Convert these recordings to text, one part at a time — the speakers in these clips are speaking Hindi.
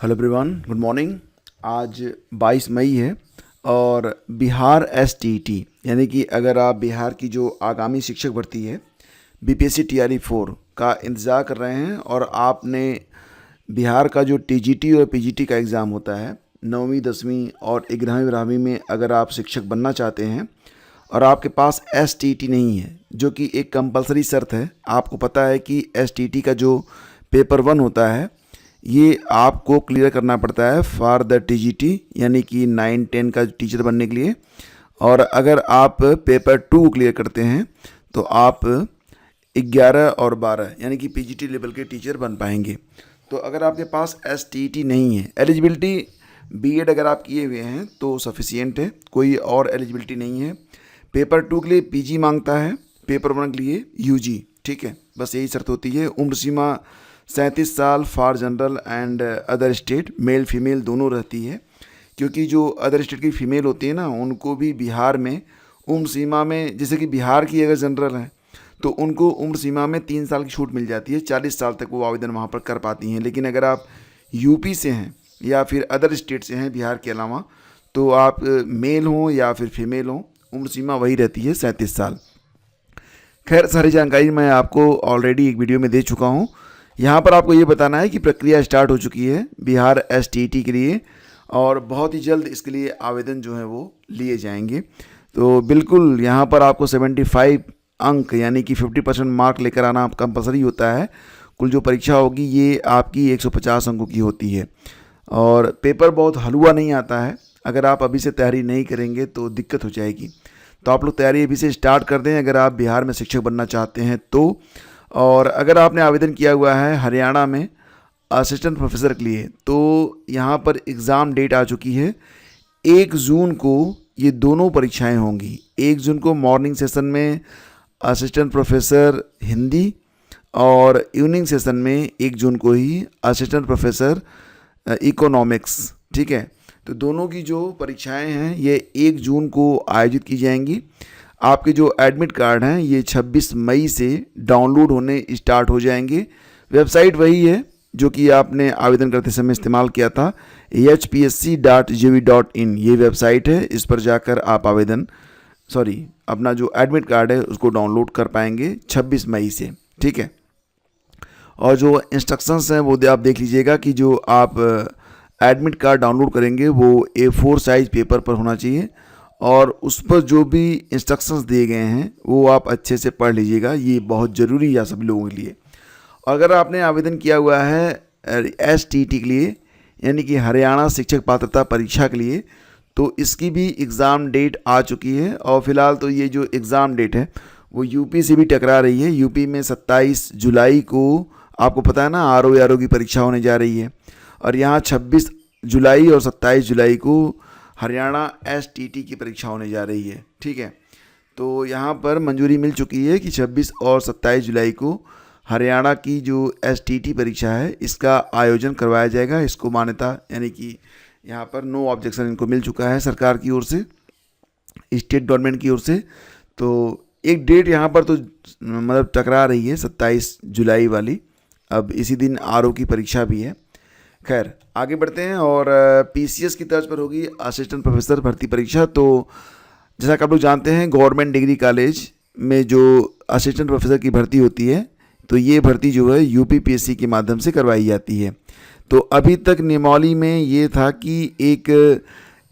Hello everyone, good morning. आज 22 मई है और बिहार एसटीईटी यानी कि अगर आप बिहार की जो आगामी शिक्षक भर्ती है बीपीएससी टीआरई 4 का इंतज़ार कर रहे हैं और आपने बिहार का जो टीजीटी और पीजीटी का एग्ज़ाम होता है 9वीं 10वीं और 11वीं 12वीं में अगर आप शिक्षक बनना चाहते हैं और आपके पास एसटीईटी नहीं है जो कि एक कंपलसरी शर्त है। आपको पता है कि एसटीईटी का जो पेपर 1 होता है ये आपको क्लियर करना पड़ता है फॉर द टीजीटी यानी कि 9-10 का टीचर बनने के लिए। और अगर आप पेपर 2 क्लियर करते हैं तो आप 11 और 12 यानी कि पीजीटी लेवल के टीचर बन पाएंगे। तो अगर आपके पास एसटीईटी नहीं है, एलिजिबिलिटी बीएड अगर आप किए हुए हैं तो सफिशिएंट है, कोई और एलिजिबिलिटी नहीं है। पेपर 2 के लिए पीजी मांगता है, पेपर 1 के लिए यूजी, ठीक है, बस यही शर्त होती है। उम्र सीमा 37 साल for general and other state, male female दोनों रहती है, क्योंकि जो अदर स्टेट की फ़ीमेल होती है ना उनको भी बिहार में उम्र सीमा में, जैसे कि बिहार की अगर जनरल है तो उनको उम्र सीमा में 3 साल की छूट मिल जाती है, 40 साल तक वो आवेदन वहाँ पर कर पाती हैं। लेकिन अगर आप यूपी से हैं या फिर अदर स्टेट से हैं बिहार के अलावा, तो आप मेल हों या फिर फीमेल हों, उम्र सीमा वही रहती है 37 साल। खैर, सारी जानकारी मैं आपको ऑलरेडी एक वीडियो में दे चुका हूँ। यहाँ पर आपको ये बताना है कि प्रक्रिया स्टार्ट हो चुकी है बिहार एसटीईटी के लिए और बहुत ही जल्द इसके लिए आवेदन जो है वो लिए जाएंगे। तो बिल्कुल यहाँ पर आपको 75 अंक यानी कि 50% मार्क लेकर आना कंपलसरी होता है। कुल जो परीक्षा होगी ये आपकी 150 अंकों की होती है और पेपर बहुत हलवा नहीं आता है। अगर आप अभी से तैयारी नहीं करेंगे तो दिक्कत हो जाएगी। तो आप लोग तैयारी अभी से स्टार्ट कर दें अगर आप बिहार में शिक्षक बनना चाहते हैं तो। और अगर आपने आवेदन किया हुआ है हरियाणा में असिस्टेंट प्रोफेसर के लिए तो यहाँ पर एग्ज़ाम डेट आ चुकी है। 1 जून को ये दोनों परीक्षाएं होंगी। 1 जून को मॉर्निंग सेशन में असिस्टेंट प्रोफेसर हिंदी और इवनिंग सेशन में 1 जून को ही असिस्टेंट प्रोफेसर इकोनॉमिक्स, ठीक है। तो दोनों की जो परीक्षाएं हैं ये 1 जून को आयोजित की जाएंगी। आपके जो एडमिट कार्ड हैं ये 26 मई से डाउनलोड होने स्टार्ट हो जाएंगे। वेबसाइट वही है जो कि आपने आवेदन करते समय इस्तेमाल किया था, hpsc.gov.in ये वेबसाइट है। इस पर जाकर आप अपना जो एडमिट कार्ड है उसको डाउनलोड कर पाएंगे 26 मई से, ठीक है। और जो इंस्ट्रक्शंस हैं वो आप देख लीजिएगा कि जो आप एडमिट कार्ड डाउनलोड करेंगे वो A4 साइज़ पेपर पर होना चाहिए और उस पर जो भी इंस्ट्रक्शंस दिए गए हैं वो आप अच्छे से पढ़ लीजिएगा, ये बहुत ज़रूरी है सभी लोगों के लिए। और अगर आपने आवेदन किया हुआ है एसटीईटी के लिए यानी कि हरियाणा शिक्षक पात्रता परीक्षा के लिए तो इसकी भी एग्ज़ाम डेट आ चुकी है। और फिलहाल तो ये जो एग्ज़ाम डेट है वो यूपी से भी टकरा रही है। यूपी में 27 जुलाई को आपको पता है ना आरओ की परीक्षा होने जा रही है और यहाँ 26 जुलाई और 27 जुलाई को हरियाणा एसटीईटी की परीक्षा होने जा रही है, ठीक है। तो यहाँ पर मंजूरी मिल चुकी है कि 26 और 27 जुलाई को हरियाणा की जो एसटीईटी परीक्षा है इसका आयोजन करवाया जाएगा। इसको मान्यता यानी कि यहाँ पर नो ऑब्जेक्शन इनको मिल चुका है सरकार की ओर से, स्टेट गवर्नमेंट की ओर से। तो एक डेट यहाँ पर तो मतलब टकरा रही है 27 जुलाई वाली, अब इसी दिन आरओ की परीक्षा भी है। खैर, आगे बढ़ते हैं और पीसीएस की तर्ज पर होगी असिस्टेंट प्रोफेसर भर्ती परीक्षा। तो जैसा कि आप लोग जानते हैं गवर्नमेंट डिग्री कॉलेज में जो असिस्टेंट प्रोफेसर की भर्ती होती है तो ये भर्ती जो है यूपीपीएससी के माध्यम से करवाई जाती है। तो अभी तक नियमावली में ये था कि एक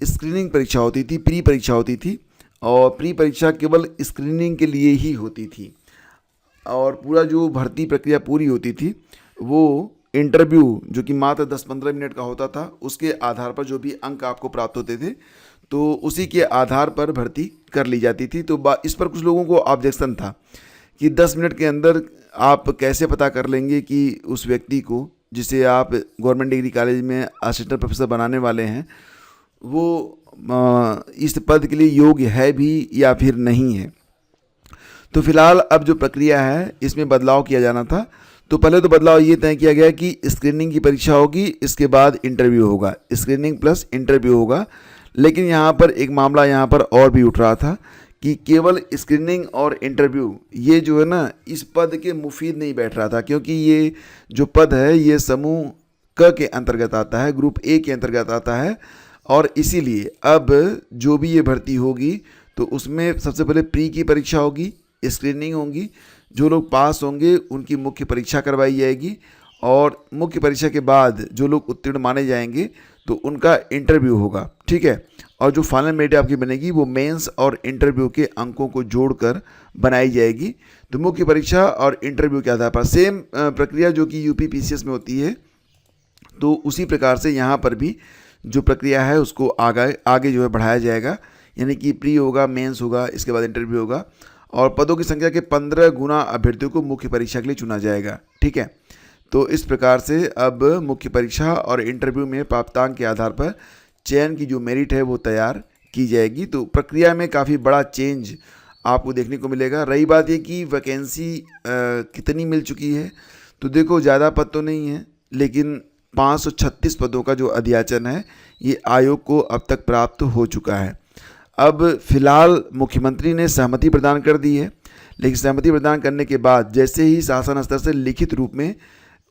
स्क्रीनिंग परीक्षा होती थी, प्री परीक्षा होती थी और प्री परीक्षा केवल स्क्रीनिंग के लिए ही होती थी और पूरा जो भर्ती प्रक्रिया पूरी होती थी वो इंटरव्यू जो कि मात्र 10-15 मिनट का होता था उसके आधार पर जो भी अंक आपको प्राप्त होते थे तो उसी के आधार पर भर्ती कर ली जाती थी। तो इस पर कुछ लोगों को ऑब्जेक्शन था कि 10 मिनट के अंदर आप कैसे पता कर लेंगे कि उस व्यक्ति को जिसे आप गवर्नमेंट डिग्री कॉलेज में असिस्टेंट प्रोफेसर बनाने वाले हैं वो इस पद के लिए योग्य है भी या फिर नहीं है। तो फिलहाल अब जो प्रक्रिया है इसमें बदलाव किया जाना था। तो पहले तो बदलाव ये तय किया गया कि स्क्रीनिंग की परीक्षा होगी, इसके बाद इंटरव्यू होगा, स्क्रीनिंग प्लस इंटरव्यू होगा। लेकिन यहाँ पर एक मामला यहाँ पर और भी उठ रहा था कि केवल स्क्रीनिंग और इंटरव्यू ये जो है ना इस पद के मुफीद नहीं बैठ रहा था, क्योंकि ये जो पद है ये समूह क के अंतर्गत आता है, ग्रुप ए के अंतर्गत आता है। और इसीलिए अब जो भी ये भर्ती होगी तो उसमें सबसे पहले प्री की परीक्षा होगी, स्क्रीनिंग होगी, जो लोग पास होंगे उनकी मुख्य परीक्षा करवाई जाएगी, और मुख्य परीक्षा के बाद जो लोग उत्तीर्ण माने जाएंगे तो उनका इंटरव्यू होगा, ठीक है। और जो फाइनल मेरिट आपकी बनेगी वो मेंस और इंटरव्यू के अंकों को जोड़कर बनाई जाएगी। तो मुख्य परीक्षा और इंटरव्यू के आधार पर सेम प्रक्रिया जो कि यूपी पीसीएस में होती है, तो उसी प्रकार से यहाँ पर भी जो प्रक्रिया है उसको आगे जो है बढ़ाया जाएगा। यानी कि प्री होगा, मेंस होगा, इसके बाद इंटरव्यू होगा, और पदों की संख्या के 15 गुना अभ्यर्थियों को मुख्य परीक्षा के लिए चुना जाएगा, ठीक है। तो इस प्रकार से अब मुख्य परीक्षा और इंटरव्यू में प्राप्तांक के आधार पर चयन की जो मेरिट है वो तैयार की जाएगी। तो प्रक्रिया में काफ़ी बड़ा चेंज आपको देखने को मिलेगा। रही बात ये कि वैकेंसी कितनी मिल चुकी है, तो देखो ज़्यादा पद तो नहीं है, लेकिन 536 पदों का जो अध्याचन है ये आयोग को अब तक प्राप्त हो चुका है। अब फिलहाल मुख्यमंत्री ने सहमति प्रदान कर दी है, लेकिन सहमति प्रदान करने के बाद जैसे ही शासन स्तर से लिखित रूप में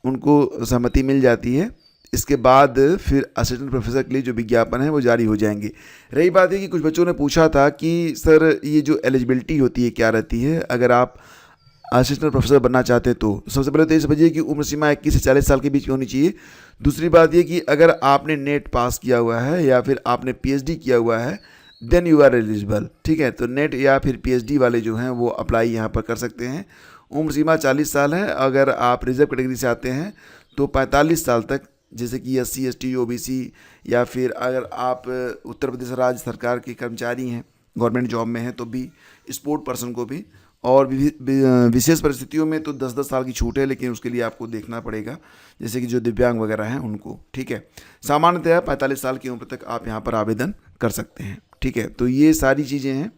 उनको सहमति मिल जाती है, इसके बाद फिर असिस्टेंट प्रोफेसर के लिए जो विज्ञापन है वो जारी हो जाएंगे। रही बात है कि कुछ बच्चों ने पूछा था कि सर ये जो एलिजिबिलिटी होती है क्या रहती है अगर आप असिस्टेंट प्रोफेसर बनना चाहते हैं। तो सबसे पहले तो ये समझिए कि उम्र सीमा 21 से 40 साल के बीच में होनी चाहिए। दूसरी बात ये कि अगर आपने नेट पास किया हुआ है या फिर आपने पीएचडी किया हुआ है देन यू आर एलिजिबल, ठीक है। तो नेट या फिर पीएचडी वाले जो हैं वो अप्लाई यहाँ पर कर सकते हैं। उम्र सीमा 40 साल है। अगर आप रिजर्व कैटेगरी से आते हैं तो 45 साल तक, जैसे कि SC ST OBC, या फिर अगर आप उत्तर प्रदेश राज्य सरकार के कर्मचारी हैं, गवर्नमेंट जॉब में हैं, तो भी स्पोर्ट पर्सन को भी, और विशेष परिस्थितियों में तो 10-10 साल की छूट है, लेकिन उसके लिए आपको देखना पड़ेगा, जैसे कि जो दिव्यांग वगैरह हैं उनको, ठीक है। सामान्यतः 45 साल की उम्र तक आप यहाँ पर आवेदन कर सकते हैं, ठीक है। तो ये सारी चीज़ें हैं।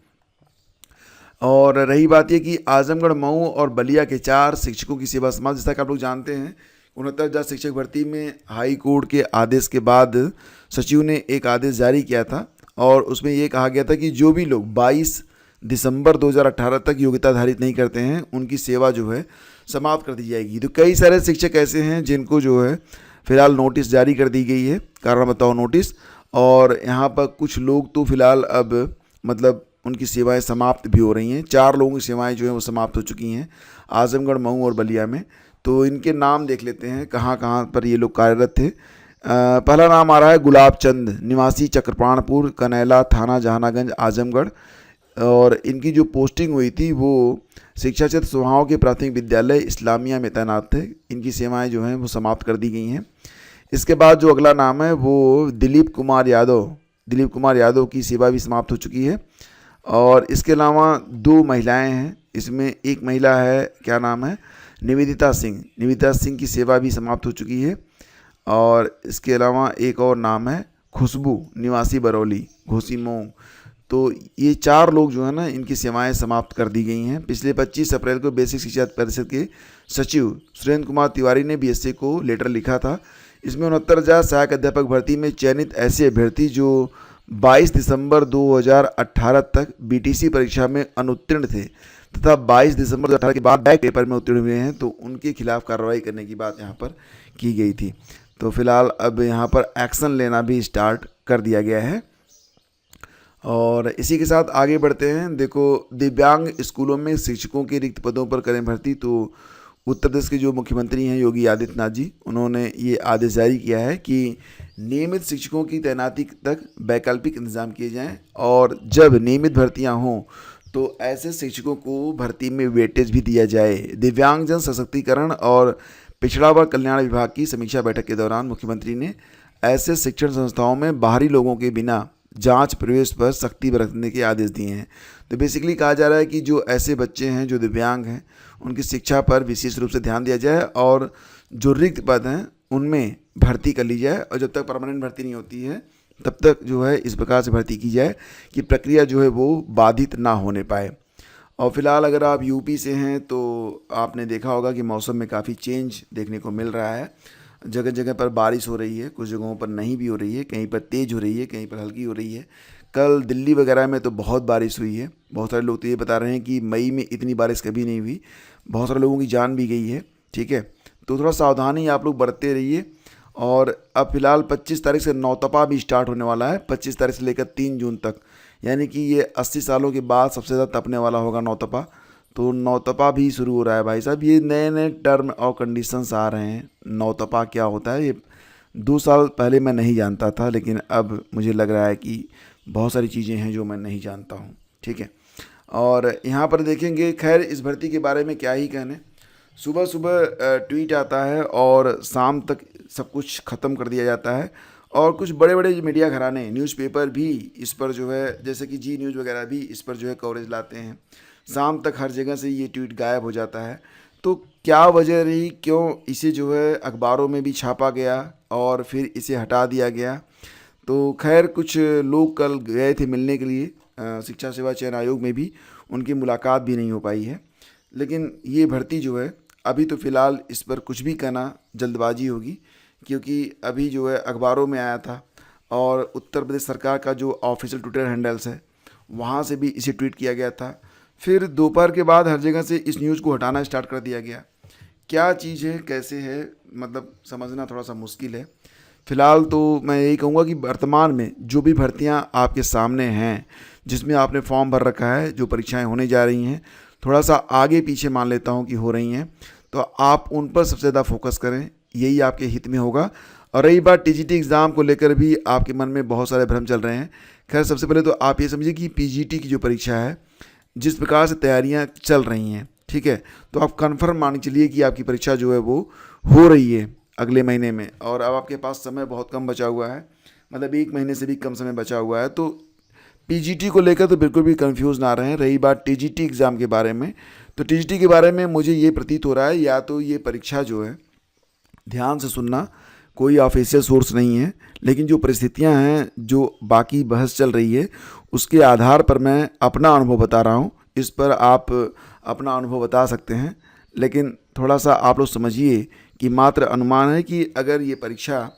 और रही बात ये कि आजमगढ़, मऊ और बलिया के 4 शिक्षकों की सेवा समाप्त। जैसा कि आप लोग जानते हैं 69,000 शिक्षक भर्ती में हाई कोर्ट के आदेश के बाद सचिव ने एक आदेश जारी किया था, और उसमें ये कहा गया था कि जो भी लोग 22 दिसंबर 2018 तक योग्यता धारित नहीं करते हैं उनकी सेवा जो है समाप्त कर दी जाएगी। तो कई सारे शिक्षक ऐसे हैं जिनको जो है फिलहाल नोटिस जारी कर दी गई है, कारण बताओ नोटिस। और यहाँ पर कुछ लोग तो फिलहाल अब मतलब उनकी सेवाएं समाप्त भी हो रही हैं। 4 लोगों की सेवाएं जो हैं वो समाप्त हो चुकी हैं आजमगढ़, मऊ और बलिया में। तो इनके नाम देख लेते हैं कहाँ कहाँ पर ये लोग कार्यरत थे। पहला नाम आ रहा है गुलाब चंद, निवासी चक्रपाणपुर, कनैला थाना, जहानागंज, आजमगढ़। और इनकी जो पोस्टिंग हुई थी वो शिक्षा क्षेत्र सुहाओं के प्राथमिक विद्यालय इस्लामिया में तैनात थे। इनकी सेवाएं जो हैं वो समाप्त कर दी गई हैं। इसके बाद जो अगला नाम है वो दिलीप कुमार यादव की सेवा भी समाप्त हो चुकी है। और इसके अलावा 2 महिलाएं हैं, इसमें एक महिला है, क्या नाम है, निवेदिता सिंह की सेवा भी समाप्त हो चुकी है। और इसके अलावा एक और नाम है खुशबू, निवासी बरौली, घोसीमऊ। तो ये 4 लोग जो है ना इनकी सेवाएं समाप्त कर दी गई हैं। पिछले 25 अप्रैल को बेसिक शिक्षा परिषद के सचिव सुरेंद्र कुमार तिवारी ने BSc को लेटर लिखा था। इसमें 69,000 सहायक अध्यापक भर्ती में चयनित ऐसे अभ्यर्थी जो 22 दिसंबर 2018 तक BTC परीक्षा में अनुत्तीर्ण थे तथा 22 दिसंबर 2018 के बाद बैक पेपर में उत्तीर्ण हुए हैं, तो उनके खिलाफ कार्रवाई करने की बात यहाँ पर की गई थी। तो फिलहाल अब यहाँ पर एक्शन लेना भी स्टार्ट कर दिया गया है। और इसी के साथ आगे बढ़ते हैं। देखो, दिव्यांग स्कूलों में शिक्षकों के रिक्त पदों पर करें भर्ती। तो उत्तर प्रदेश के जो मुख्यमंत्री हैं योगी आदित्यनाथ जी, उन्होंने ये आदेश जारी किया है कि नियमित शिक्षकों की तैनाती तक वैकल्पिक इंतजाम किए जाएं, और जब नियमित भर्तियां हों तो ऐसे शिक्षकों को भर्ती में वेटेज भी दिया जाए। दिव्यांगजन सशक्तिकरण और पिछड़ा वर्ग कल्याण विभाग की समीक्षा बैठक के दौरान मुख्यमंत्री ने ऐसे शिक्षण संस्थाओं में बाहरी लोगों के बिना जांच प्रवेश पर सख्ती बरतने के आदेश दिए हैं। तो बेसिकली कहा जा रहा है कि जो ऐसे बच्चे हैं जो दिव्यांग हैं उनकी शिक्षा पर विशेष रूप से ध्यान दिया जाए, और जो रिक्त पद हैं उनमें भर्ती कर ली जाए, और जब तक परमानेंट भर्ती नहीं होती है तब तक जो है इस प्रकार से भर्ती की जाए कि प्रक्रिया जो है वो बाधित ना होने पाए। और फिलहाल अगर आप यूपी से हैं तो आपने देखा होगा कि मौसम में काफ़ी चेंज देखने को मिल रहा है। जगह जगह पर बारिश हो रही है, कुछ जगहों पर नहीं भी हो रही है, कहीं पर तेज़ हो रही है, कहीं पर हल्की हो रही है। कल दिल्ली वगैरह में तो बहुत बारिश हुई है। बहुत सारे लोग तो ये बता रहे हैं कि मई में इतनी बारिश कभी नहीं हुई। बहुत सारे लोगों की जान भी गई है, ठीक है। तो थोड़ा सावधानी आप लोग बरतते रहिए। और अब फ़िलहाल 25 तारीख से नौतपा भी स्टार्ट होने वाला है, 25 तारीख से लेकर 3 जून तक, यानी कि ये 80 सालों के बाद सबसे ज़्यादा तपने वाला होगा नौतपा। तो नौतपा भी शुरू हो रहा है भाई साहब। ये नए नए टर्म और कंडीशंस आ रहे हैं। नौतपा क्या होता है ये 2 साल पहले मैं नहीं जानता था, लेकिन अब मुझे लग रहा है कि बहुत सारी चीज़ें हैं जो मैं नहीं जानता हूँ। ठीक है, और यहाँ पर देखेंगे, खैर इस भर्ती के बारे में क्या ही कहने। सुबह सुबह ट्वीट आता है और शाम तक सब कुछ ख़त्म कर दिया जाता है। और कुछ बड़े बड़े मीडिया घराने, न्यूज़पेपर भी इस पर जो है, जैसे कि जी न्यूज़ वगैरह भी इस पर जो है कवरेज लाते हैं। शाम तक हर जगह से ये ट्वीट गायब हो जाता है। तो क्या वजह रही, क्यों इसे जो है अखबारों में भी छापा गया और फिर इसे हटा दिया गया? तो खैर कुछ लोग कल गए थे मिलने के लिए शिक्षा सेवा चयन आयोग में भी, उनकी मुलाकात भी नहीं हो पाई है। लेकिन ये भर्ती जो है, अभी तो फ़िलहाल इस पर कुछ भी कहना जल्दबाजी होगी, क्योंकि अभी जो है अखबारों में आया था और उत्तर प्रदेश सरकार का जो ऑफिशियल ट्विटर हैंडल्स है वहाँ से भी इसे ट्वीट किया गया था। फिर दोपहर के बाद हर जगह से इस न्यूज़ को हटाना स्टार्ट कर दिया गया। क्या चीज़ है, कैसे है, मतलब समझना थोड़ा सा मुश्किल है। फ़िलहाल तो मैं यही कहूँगा कि वर्तमान में जो भी भर्तियाँ आपके सामने हैं, जिसमें आपने फॉर्म भर रखा है, जो परीक्षाएं होने जा रही हैं, थोड़ा सा आगे पीछे मान लेता हूँ कि हो रही हैं, तो आप उन पर सबसे ज़्यादा फोकस करें, यही आपके हित में होगा। और रही बात टीजीटी एग्ज़ाम को लेकर भी आपके मन में बहुत सारे भ्रम चल रहे हैं। खैर सबसे पहले तो आप ये समझिए कि पीजीटी की जो परीक्षा है, जिस प्रकार से तैयारियां चल रही हैं, ठीक है, तो आप कन्फर्म मान के चलिए कि आपकी परीक्षा जो है वो हो रही है अगले महीने में। और अब आपके पास समय बहुत कम बचा हुआ है, मतलब 1 महीने से भी कम समय बचा हुआ है। तो पीजीटी को लेकर तो बिल्कुल भी कंफ्यूज ना रहें। रही बात टीजीटी एग्ज़ाम के बारे में, तो टीजीटी के बारे में मुझे ये प्रतीत हो रहा है, या तो ये परीक्षा जो है, ध्यान से सुनना, कोई ऑफिशियल सोर्स नहीं है, लेकिन जो परिस्थितियां हैं, जो बाकी बहस चल रही है, उसके आधार पर मैं अपना अनुभव बता रहा हूँ। इस पर आप अपना अनुभव बता सकते हैं, लेकिन थोड़ा सा आप लोग समझिए कि मात्र अनुमान है कि अगर ये परीक्षा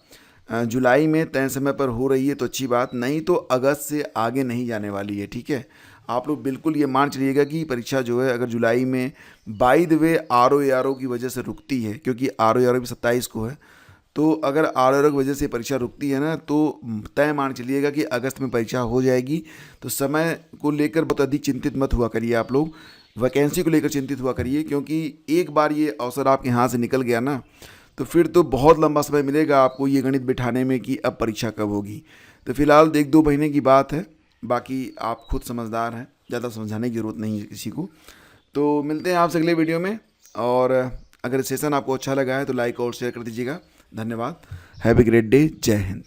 जुलाई में तय समय पर हो रही है तो अच्छी बात, नहीं तो अगस्त से आगे नहीं जाने वाली है। ठीक है, आप लोग बिल्कुल ये मान चलिएगा कि परीक्षा जो है अगर जुलाई में, बाय द वे RO की वजह से रुकती है, क्योंकि RO भी 27 को है, तो अगर RO की वजह से परीक्षा रुकती है ना, तो तय मान चलिएगा कि अगस्त में परीक्षा हो जाएगी। तो समय को लेकर बहुत अधिक चिंतित मत हुआ करिए आप लोग, वैकेंसी को लेकर चिंतित हुआ करिए, क्योंकि एक बार ये अवसर आपके हाथ से निकल गया ना, तो फिर तो बहुत लंबा समय मिलेगा आपको ये गणित बिठाने में कि अब परीक्षा कब होगी। तो फिलहाल 1-2 महीने की बात है, बाकी आप खुद समझदार हैं, ज़्यादा समझाने की ज़रूरत नहीं है किसी को। तो मिलते हैं आपसे अगले वीडियो में, और अगर सेशन आपको अच्छा लगा है तो लाइक और शेयर कर दीजिएगा। धन्यवाद। Have a great day. जय हिंद।